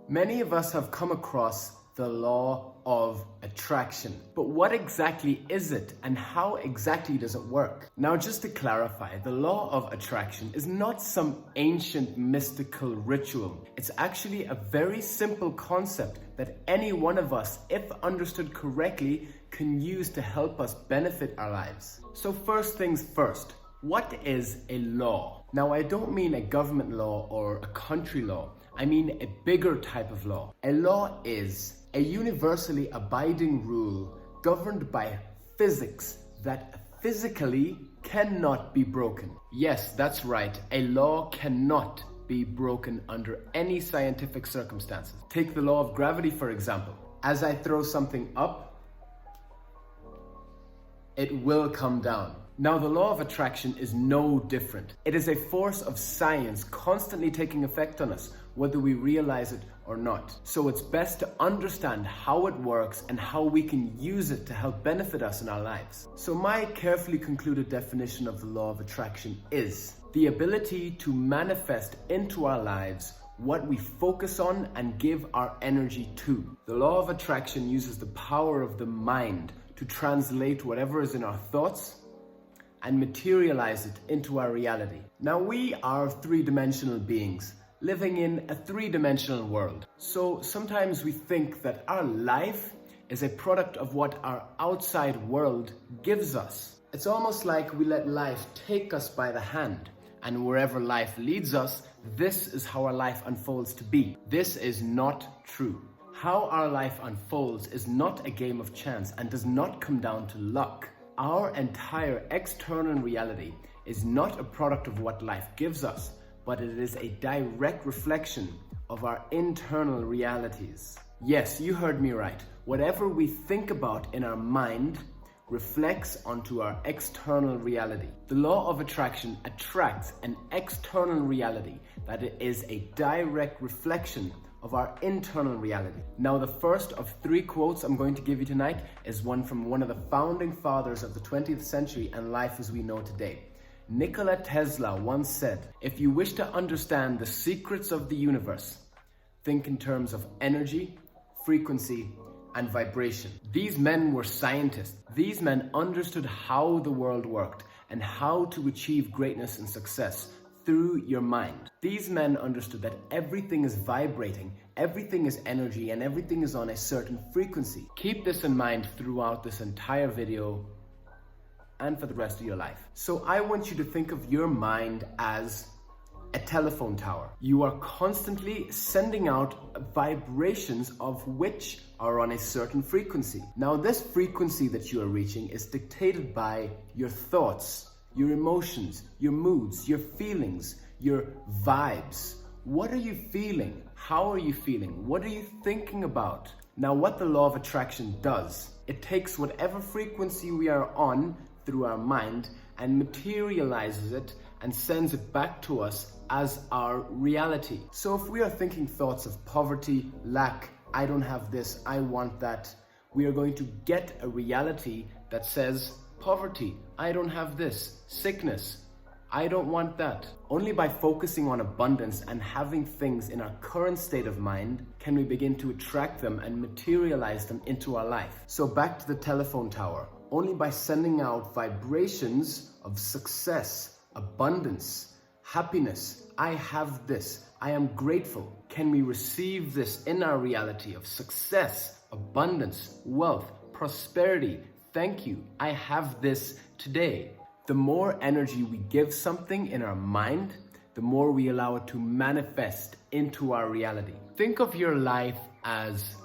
Many of us have come across the law of attraction. But what exactly is it and how exactly does it work? Now, just to clarify, the law of attraction is not some ancient mystical ritual. It's actually a very simple concept that any one of us, if understood correctly, can use to help us benefit our lives. So first things first, what is a law? Now, I don't mean a government law or a country law. I mean a bigger type of law. A law is a universally abiding rule governed by physics that physically cannot be broken. Yes, that's right. A law cannot be broken under any scientific circumstances. Take the law of gravity, for example. As I throw something up, it will come down. Now, the law of attraction is no different. It is a force of science constantly taking effect on us, whether we realize it or not. So it's best to understand how it works and how we can use it to help benefit us in our lives. So my carefully concluded definition of the law of attraction is the ability to manifest into our lives what we focus on and give our energy to. The law of attraction uses the power of the mind to translate whatever is in our thoughts and materialize it into our reality. Now, we are three-dimensional beings living in a three-dimensional world. So sometimes we think that our life is a product of what our outside world gives us. It's almost like we let life take us by the hand, and wherever life leads us, this is how our life unfolds to be. This is not true. How our life unfolds is not a game of chance and does not come down to luck. Our entire external reality is not a product of what life gives us, but it is a direct reflection of our internal realities. Yes, you heard me right. Whatever we think about in our mind reflects onto our external reality. The law of attraction attracts an external reality that is a direct reflection of our internal reality. Now, the first of three quotes I'm going to give you tonight is one from one of the founding fathers of the 20th century and life as we know today. Nikola Tesla once said, "If you wish to understand the secrets of the universe, think in terms of energy, frequency, and vibration." These men were scientists. These men understood how the world worked and how to achieve greatness and success through your mind. These men understood that everything is vibrating, everything is energy, and everything is on a certain frequency. Keep this in mind throughout this entire video and for the rest of your life. So I want you to think of your mind as a telephone tower. You are constantly sending out vibrations of which are on a certain frequency. Now, this frequency that you are reaching is dictated by your thoughts, your emotions, your moods, your feelings, your vibes. What are you feeling? How are you feeling? What are you thinking about? Now, what the law of attraction does, it takes whatever frequency we are on through our mind and materializes it and sends it back to us as our reality. So if we are thinking thoughts of poverty, lack, I don't have this, I want that, we are going to get a reality that says poverty, I don't have this, sickness, I don't want that. Only by focusing on abundance and having things in our current state of mind can we begin to attract them and materialize them into our life. So back to the telephone tower. Only by sending out vibrations of success, abundance, happiness, I have this, I am grateful, can we receive this in our reality of success, abundance, wealth, prosperity. Thank you, I have this today. The more energy we give something in our mind, the more we allow it to manifest into our reality. Think of your life as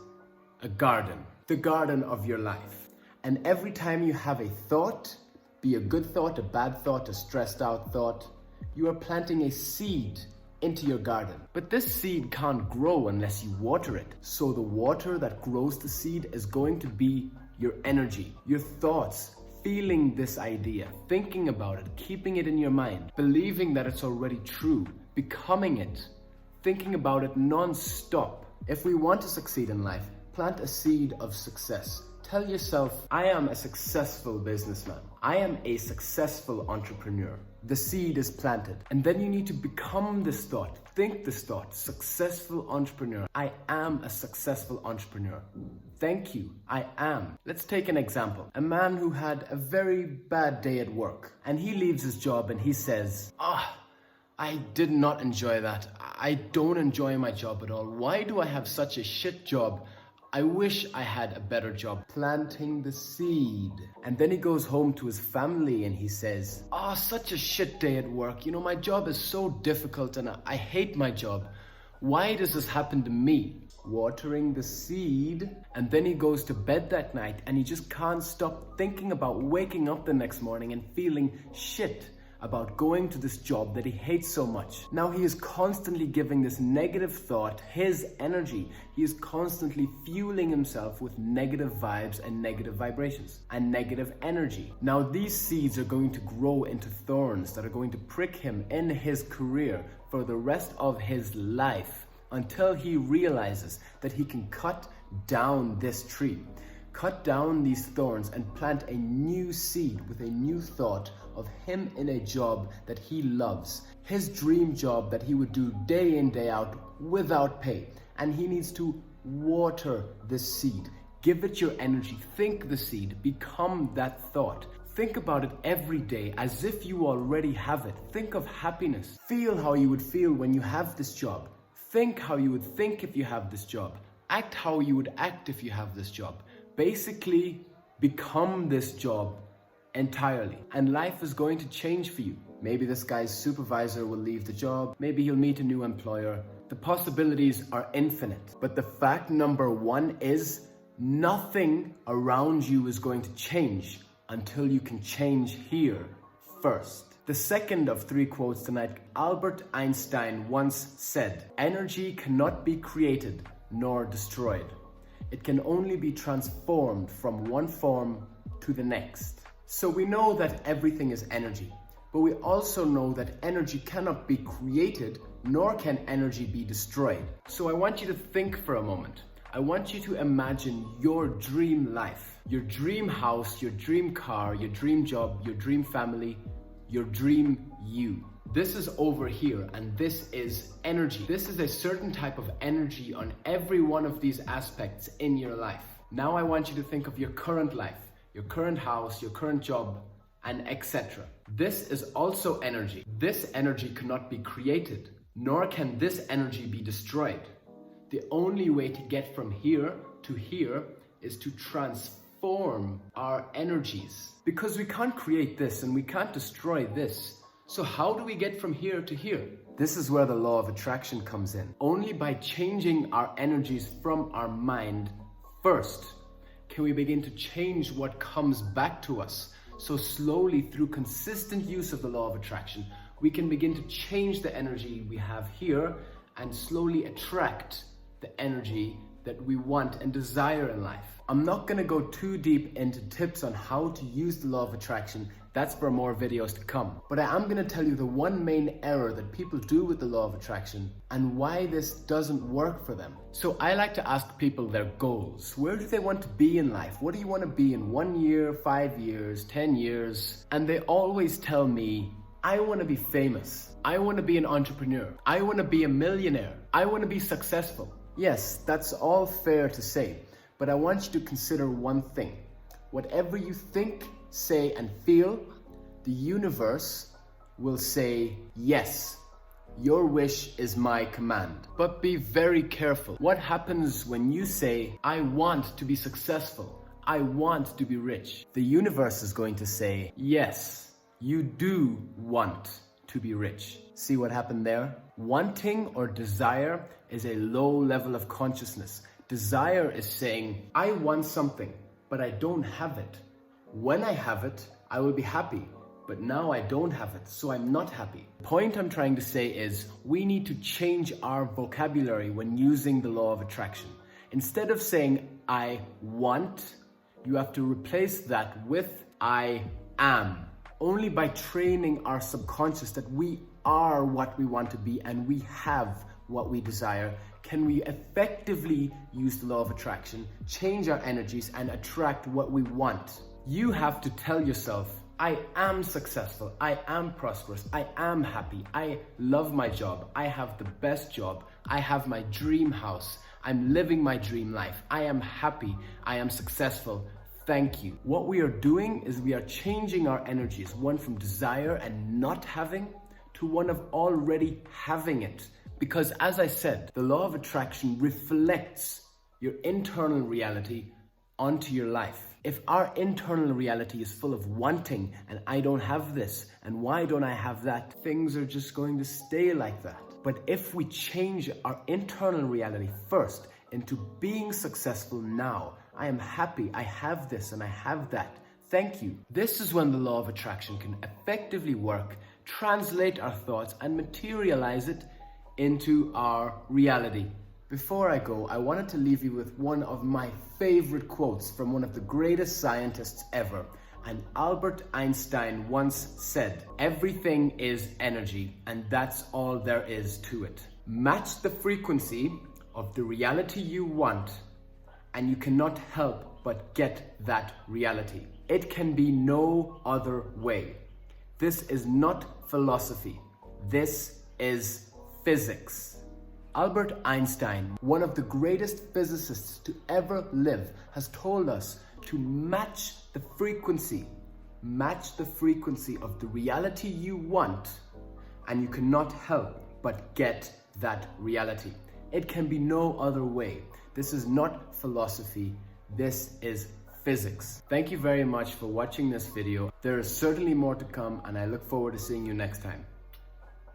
a garden, the garden of your life. And every time you have a thought, be a good thought, a bad thought, a stressed out thought, you are planting a seed into your garden. But this seed can't grow unless you water it. So the water that grows the seed is going to be your energy, your thoughts, feeling this idea, thinking about it, keeping it in your mind, believing that it's already true, becoming it, thinking about it non-stop. If we want to succeed in life, plant a seed of success. Tell yourself, I am a successful businessman. I am a successful entrepreneur. the seed is planted. And then you need to become this thought, think this thought, successful entrepreneur. I am a successful entrepreneur. Thank you, I am. Let's take an example. A man who had a very bad day at work, and he leaves his job and he says, I did not enjoy that. I don't enjoy my job at all. Why do I have such a shit job? I wish I had a better job. Planting the seed. And then he goes home to his family and he says, such a shit day at work. You know, my job is so difficult and I hate my job. Why does this happen to me? Watering the seed. And then he goes to bed that night and he just can't stop thinking about waking up the next morning and feeling shit about going to this job that he hates so much. Now he is constantly giving this negative thought his energy. He is constantly fueling himself with negative vibes and negative vibrations and negative energy. Now these seeds are going to grow into thorns that are going to prick him in his career for the rest of his life until he realizes that he can cut down this tree. Cut down these thorns and plant a new seed with a new thought of him in a job that he loves. His dream job that he would do day in, day out without pay. And he needs to water this seed. Give it your energy. Think the seed. Become that thought. Think about it every day as if you already have it. Think of happiness. Feel how you would feel when you have this job. Think how you would think if you have this job. Act how you would act if you have this job. Basically, become this job entirely, and life is going to change for you. Maybe this guy's supervisor will leave the job. Maybe he'll meet a new employer. The possibilities are infinite. But the fact number one is nothing around you is going to change until you can change here first. The second of 3 quotes tonight, Albert Einstein once said, "Energy cannot be created nor destroyed. It can only be transformed from one form to the next." So we know that everything is energy, but we also know that energy cannot be created, nor can energy be destroyed. So I want you to think for a moment. I want you to imagine your dream life, your dream house, your dream car, your dream job, your dream family, your dream you. This is over here, and this is energy. This is a certain type of energy on every one of these aspects in your life. Now I want you to think of your current life, your current house, your current job, and etc. This is also energy. This energy cannot be created, nor can this energy be destroyed. The only way to get from here to here is to transform our energies. Because we can't create this and we can't destroy this. So how do we get from here to here? This is where the law of attraction comes in. Only by changing our energies from our mind first can we begin to change what comes back to us. So slowly, through consistent use of the law of attraction, we can begin to change the energy we have here and slowly attract the energy that we want and desire in life. I'm not going to go too deep into tips on how to use the law of attraction. That's for more videos to come. But I am going to tell you the one main error that people do with the law of attraction and why this doesn't work for them. So I like to ask people their goals. Where do they want to be in life? What do you want to be in 1 year, 5 years, 10 years? And they always tell me, I want to be famous. I want to be an entrepreneur. I want to be a millionaire. I want to be successful. Yes, that's all fair to say, but I want you to consider one thing. Whatever you think, say, and feel, the universe will say, yes, your wish is my command. But be very careful. What happens when you say, I want to be successful, I want to be rich? The universe is going to say, yes, you do want to be rich. See what happened there? Wanting or desire is a low level of consciousness. Desire is saying, I want something, but I don't have it. When I have it, I will be happy. But now I don't have it, so I'm not happy. The point I'm trying to say is we need to change our vocabulary when using the law of attraction. Instead of saying, I want, you have to replace that with I am. Only by training our subconscious that we are what we want to be and we have what we desire can we effectively use the law of attraction, change our energies, and attract what we want. You have to tell yourself, I am successful, I am prosperous, I am happy, I love my job, I have the best job, I have my dream house, I'm living my dream life, I am happy, I am successful, thank you. What we are doing is we are changing our energies, one from desire and not having to one of already having it. Because as I said, the law of attraction reflects your internal reality onto your life. If our internal reality is full of wanting and I don't have this and why don't I have that, things are just going to stay like that. But if we change our internal reality first into being successful now, I am happy, I have this and I have that, thank you. This is when the law of attraction can effectively work, translate our thoughts and materialize it into our reality. Before I go, I wanted to leave you with one of my favorite quotes from one of the greatest scientists ever. And Albert Einstein once said, "Everything is energy, and that's all there is to it." Match the frequency of the reality you want, and you cannot help but get that reality. It can be no other way. This is not philosophy. This is physics. Albert Einstein, one of the greatest physicists to ever live, has told us to match the frequency of the reality you want, and you cannot help but get that reality. It can be no other way. This is not philosophy, this is physics. Thank you very much for watching this video. There is certainly more to come, and I look forward to seeing you next time.